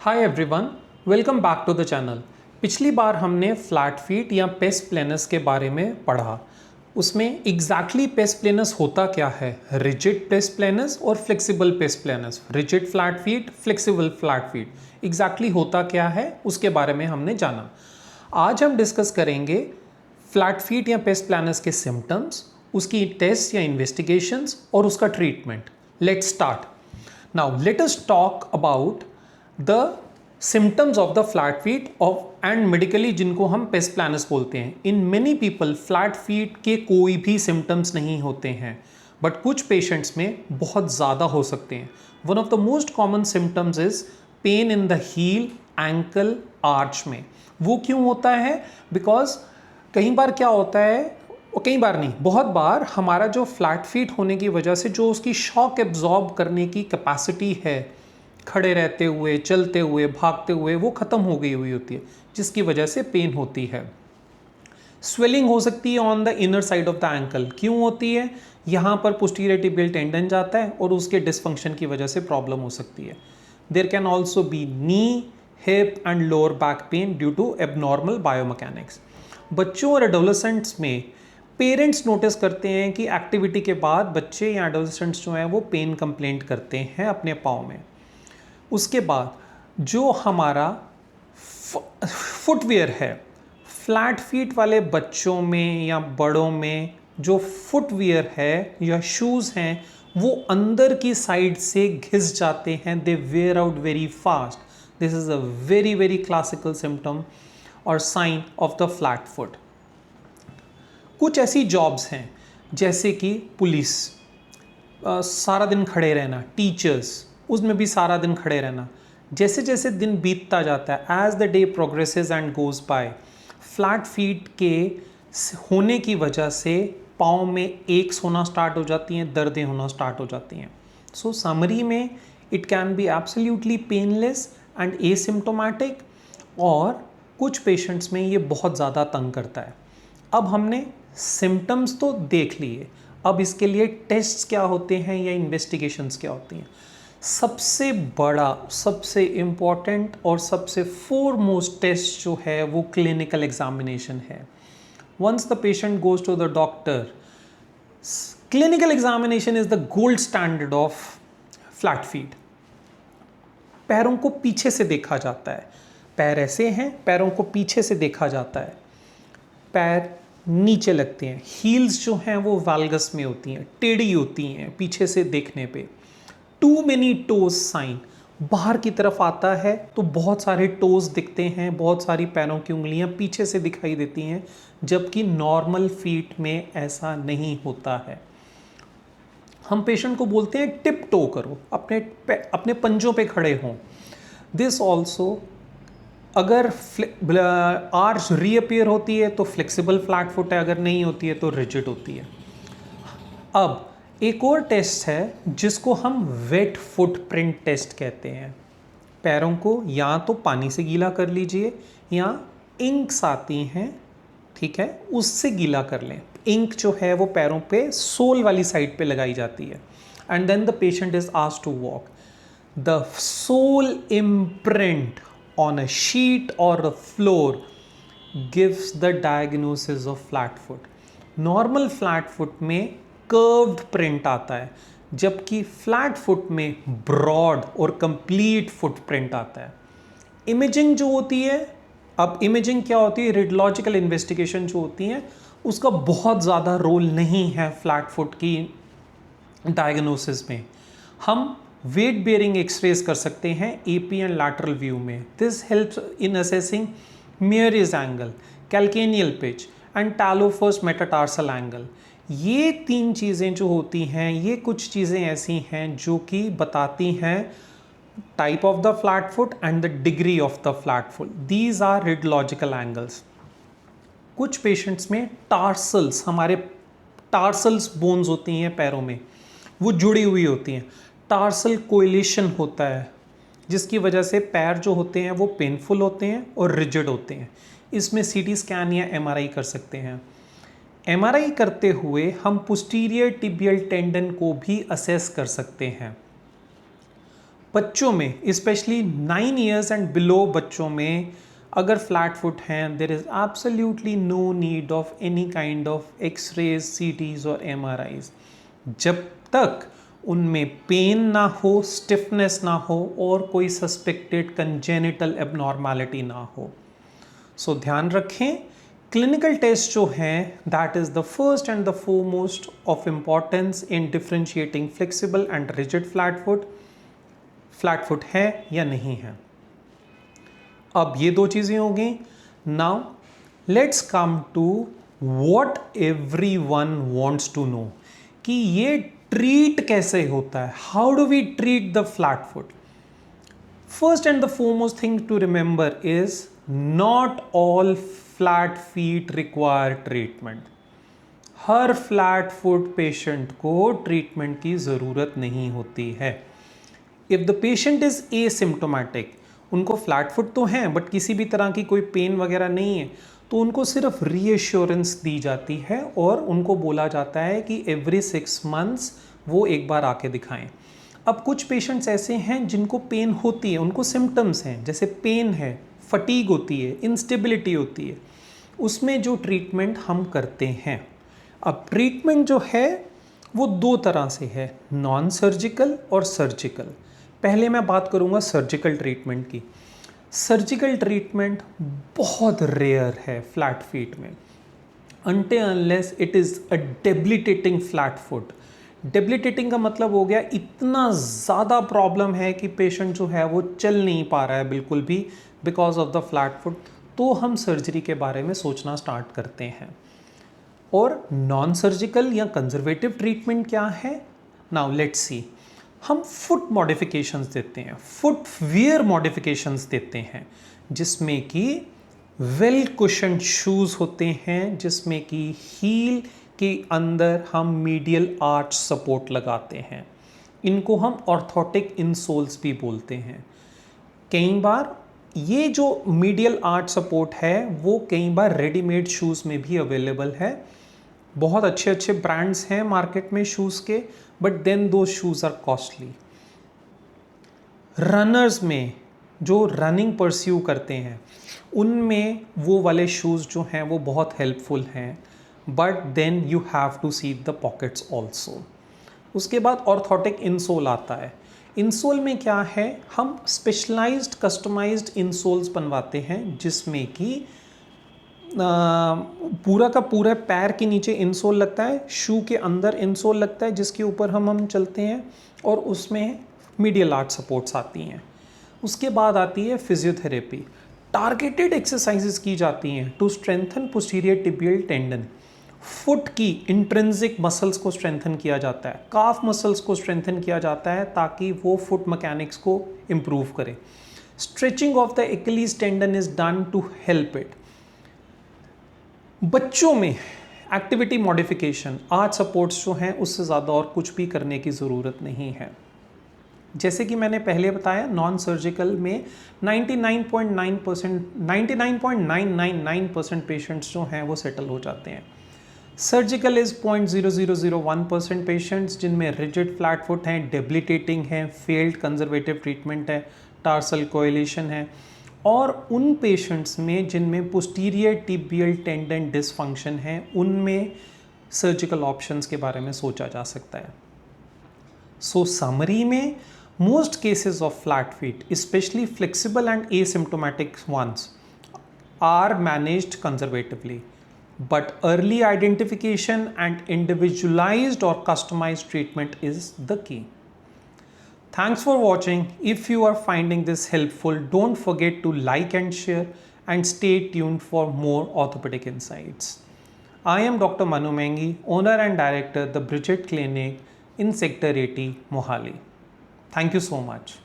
Hi everyone, welcome back to the channel. पिछली बार हमने फ्लैट फीट या पेस प्लेनस के बारे में पढ़ा। उसमें एग्जैक्टली पेस प्लेनस होता क्या है, रिजिड पेस प्लेनस और flexible pes planus, rigid flat feet, flexible flat feet exactly होता क्या है उसके बारे में हमने जाना। आज हम डिस्कस करेंगे फ्लैट फीट या पेस प्लेनस के सिम्टम्स, उसकी टेस्ट या इन्वेस्टिगेशंस और उसका treatment. Let's start. Now let us talk about the symptoms of the flat feet of and medically जिनको हम पेस प्लानस बोलते हैं। In many people flat feet के कोई भी सिम्टम्स नहीं होते हैं, बट कुछ पेशेंट्स में बहुत ज़्यादा हो सकते हैं। One of the most common symptoms is pain in the heel, ankle, arch में। वो क्यों होता है? बिकॉज कई बार क्या होता है, और कई बार नहीं, बहुत बार हमारा जो फ्लैट फीट होने की वजह से जो उसकी शॉक एब्जॉर्ब करने की कैपेसिटी है, खड़े रहते हुए, चलते हुए, भागते हुए, वो ख़त्म हो गई हुई होती है, जिसकी वजह से पेन होती है। स्वेलिंग हो सकती है on the inner side of the ankle. क्यों होती है? यहाँ पर पोस्टीरियर टिबियल टेंडन जाता है और उसके डिसफंक्शन की वजह से प्रॉब्लम हो सकती है। There can also be knee, hip and lower back pain due to abnormal biomechanics. बच्चों और एडोलेसेंट्स में पेरेंट्स नोटिस करते हैं कि एक्टिविटी के बाद बच्चे या एडोलेसेंट्स जो हैं वो पेन कंप्लेंट करते हैं अपने पाँव में। उसके बाद जो हमारा फुटवेयर है, फ्लैट फीट वाले बच्चों में या बड़ों में जो फुटवेयर है या शूज़ हैं वो अंदर की साइड से घिस जाते हैं, they wear out very fast. This is a very very classical symptom और sign of the flat foot. कुछ ऐसी जॉब्स हैं जैसे कि पुलिस, सारा दिन खड़े रहना, टीचर्स, उसमें भी सारा दिन खड़े रहना। जैसे जैसे दिन बीतता जाता है, as the day progresses and goes by, flat feet के होने की वजह से पाँव में एक्स होना स्टार्ट हो जाती हैं, दर्दें होना स्टार्ट हो जाती हैं। सो समरी में it can be absolutely painless and asymptomatic, और कुछ पेशेंट्स में ये बहुत ज़्यादा तंग करता है। अब हमने सिम्टम्स तो देख लिए, अब इसके लिए टेस्ट्स क्या होते हैं या इन्वेस्टिगेशंस क्या होती हैं। सबसे बड़ा, सबसे इम्पॉर्टेंट और सबसे फोरमोस्ट टेस्ट जो है वो क्लिनिकल एग्जामिनेशन है। Once the patient goes to the doctor, clinical examination is the gold standard of flat feet. पैरों को पीछे से देखा जाता है, पैर ऐसे हैं, पैरों को पीछे से देखा जाता है, पैर नीचे लगते हैं, हील्स जो हैं वो वाल्गस में होती हैं, टेढ़ी होती हैं पीछे से देखने पे। टू मेनी टोज साइन, बाहर की तरफ आता है तो बहुत सारे टोज दिखते हैं, बहुत सारी पैरों की उंगलियां पीछे से दिखाई देती हैं, जबकि नॉर्मल फीट में ऐसा नहीं होता है। हम पेशेंट को बोलते हैं टिप टो करो, अपने पंजों पे खड़े हों। दिस ऑल्सो, अगर आर्च रीअपियर होती है तो फ्लेक्सिबल फ्लैट फुट है, अगर नहीं होती है तो रिजिड होती है। अब एक और टेस्ट है जिसको हम वेट फुटप्रिंट टेस्ट कहते हैं। पैरों को या तो पानी से गीला कर लीजिए या इंक्स आती हैं, ठीक है, उससे गीला कर लें। इंक जो है वो पैरों पे सोल वाली साइड पे लगाई जाती है, and then the patient is asked to walk. The sole imprint on a sheet or a floor gives the diagnosis of flat foot. Normal flat foot में curved print आता है, जबकि flat foot में broad और complete footprint आता है। Imaging जो होती है, अब इमेजिंग क्या होती है, रेडियोलॉजिकल इन्वेस्टिगेशन जो होती है उसका बहुत ज़्यादा रोल नहीं है फ्लैट फुट की डायग्नोसिस में। हम वेट बेयरिंग एक्सरेज कर सकते हैं एपी एंड लैटरल व्यू में। This helps in assessing Meary's angle, calcaneal pitch and talo-first metatarsal angle. ये तीन चीज़ें जो होती हैं, ये कुछ चीज़ें ऐसी हैं जो कि बताती हैं type of the flat foot and the degree of the flat foot. These are radiological angles. कुछ पेशेंट्स में टार्सल्स, हमारे टार्सल्स बोन्स होती हैं पैरों में, वो जुड़ी हुई होती हैं, टार्सल कोएलिशन होता है, जिसकी वजह से पैर जो होते हैं वो पेनफुल होते हैं और रिजिड होते हैं। इसमें सीटी स्कैन या एमआरआई कर सकते हैं। एमआरआई करते हुए हम पोस्टीरियर टिबियल टेंडन को भी असेस कर सकते हैं। बच्चों में स्पेशली 9 ईयर्स एंड बिलो बच्चों में अगर फ्लैट फुट हैं, there is absolutely no need of any kind of X rays, CTs और एमआरआईज, जब तक उनमें पेन ना हो, स्टिफनेस ना हो और कोई सस्पेक्टेड कंजेनिटल एबनॉर्मैलिटी ना हो। सो ध्यान रखें, क्लिनिकल टेस्ट जो हैं that is the first and the foremost of importance in differentiating flexible and rigid flat foot है या नहीं है। अब ये दो चीजें हो गई। Now let's come to what everyone wants to know कि ये ट्रीट कैसे होता है, how do we treat the flat foot. First and the foremost thing to remember is not all flat feet require treatment. हर flat foot patient को treatment की ज़रूरत नहीं होती है। If the patient is asymptomatic, उनको फ्लैट फुट तो हैं बट किसी भी तरह की कोई पेन वगैरह नहीं है, तो उनको सिर्फ रीएश्योरेंस दी जाती है और उनको बोला जाता है कि एवरी 6 मंथ्स वो एक बार आके दिखाएं। अब कुछ पेशेंट्स ऐसे हैं जिनको पेन होती है, उनको सिम्टम्स हैं, जैसे पेन है, फटीग होती है, इंस्टेबिलिटी होती है, उसमें जो ट्रीटमेंट हम करते हैं। अब ट्रीटमेंट जो है वो दो तरह से है, नॉन सर्जिकल और सर्जिकल। पहले मैं बात करूंगा सर्जिकल ट्रीटमेंट की। सर्जिकल ट्रीटमेंट बहुत रेयर है फ्लैट फीट में, until unless it is a debilitating flat foot. Debilitating का मतलब हो गया इतना ज़्यादा प्रॉब्लम है कि पेशेंट जो है वो चल नहीं पा रहा है बिल्कुल भी because of the flat foot, तो हम सर्जरी के बारे में सोचना स्टार्ट करते हैं। और नॉन सर्जिकल या कंजर्वेटिव ट्रीटमेंट क्या है, नाउ लेट्स सी। हम फुट मॉडिफिकेशंस देते हैं, फुट वियर मॉडिफिकेशंस देते हैं, जिसमें कि वेल कुशन्ड शूज़ होते हैं, जिसमें कि हील के अंदर हम मीडियल आर्च सपोर्ट लगाते हैं। इनको हम ऑर्थोटिक इंसोल्स भी बोलते हैं। कई बार ये जो मीडियल आर्च सपोर्ट है वो कई बार रेडीमेड शूज़ में भी अवेलेबल है। बहुत अच्छे अच्छे ब्रांड्स हैं मार्केट में शूज़ के, बट देन दो शूज़ आर कॉस्टली। रनर्स में जो रनिंग परस्यू करते हैं उनमें वो वाले शूज़ जो हैं वो बहुत हेल्पफुल हैं, but then you have to see the pockets also. उसके बाद ऑर्थोटिक इंसोल आता है। इंसोल में क्या है, हम स्पेशलाइज्ड कस्टमाइज्ड इंसोल्स बनवाते हैं, जिसमें कि पूरा का पूरा पैर के नीचे इंसोल लगता है, शू के अंदर इंसोल लगता है जिसके ऊपर हम चलते हैं, और उसमें मीडियल आर्च सपोर्ट्स आती हैं। उसके बाद आती है फिजियोथेरेपी। टारगेटेड एक्सरसाइजेस की जाती हैं to strengthen posterior tibial tendon. Foot की इंट्रिंसिक मसल्स को स्ट्रेंथन किया जाता है, काफ मसल्स को स्ट्रेंथन किया जाता है ताकि वो फुट मैकेनिक्स को इम्प्रूव करे। Stretching of the Achilles tendon is done to help it. बच्चों में एक्टिविटी मॉडिफिकेशन, आर्च सपोर्ट्स जो हैं उससे ज़्यादा और कुछ भी करने की ज़रूरत नहीं है। जैसे कि मैंने पहले बताया, नॉन सर्जिकल में 99.999% पेशेंट्स जो हैं वो सेटल हो जाते हैं। सर्जिकल इज़ 0.0001% पेशेंट्स जिनमें रिजिड फ्लैट फुट हैं, डेबिलिटेटिंग हैं, फेल्ड कंजर्वेटिव ट्रीटमेंट है, टार्सल कोएलिशन है, और उन पेशेंट्स में जिनमें पोस्टीरियर टिबियल टेंडन डिसफंक्शन है उनमें सर्जिकल ऑप्शंस के बारे में सोचा जा सकता है। सो समरी में most cases of flat feet, specially flexible and asymptomatic ones, are managed conservatively, but early identification and individualized or customized treatment is the key. Thanks for watching. If you are finding this helpful, don't forget to like and share, and stay tuned for more orthopedic insights. I am Dr. Manu Mengi, owner and director, the Bridget Clinic in Sector 80, Mohali. Thank you so much.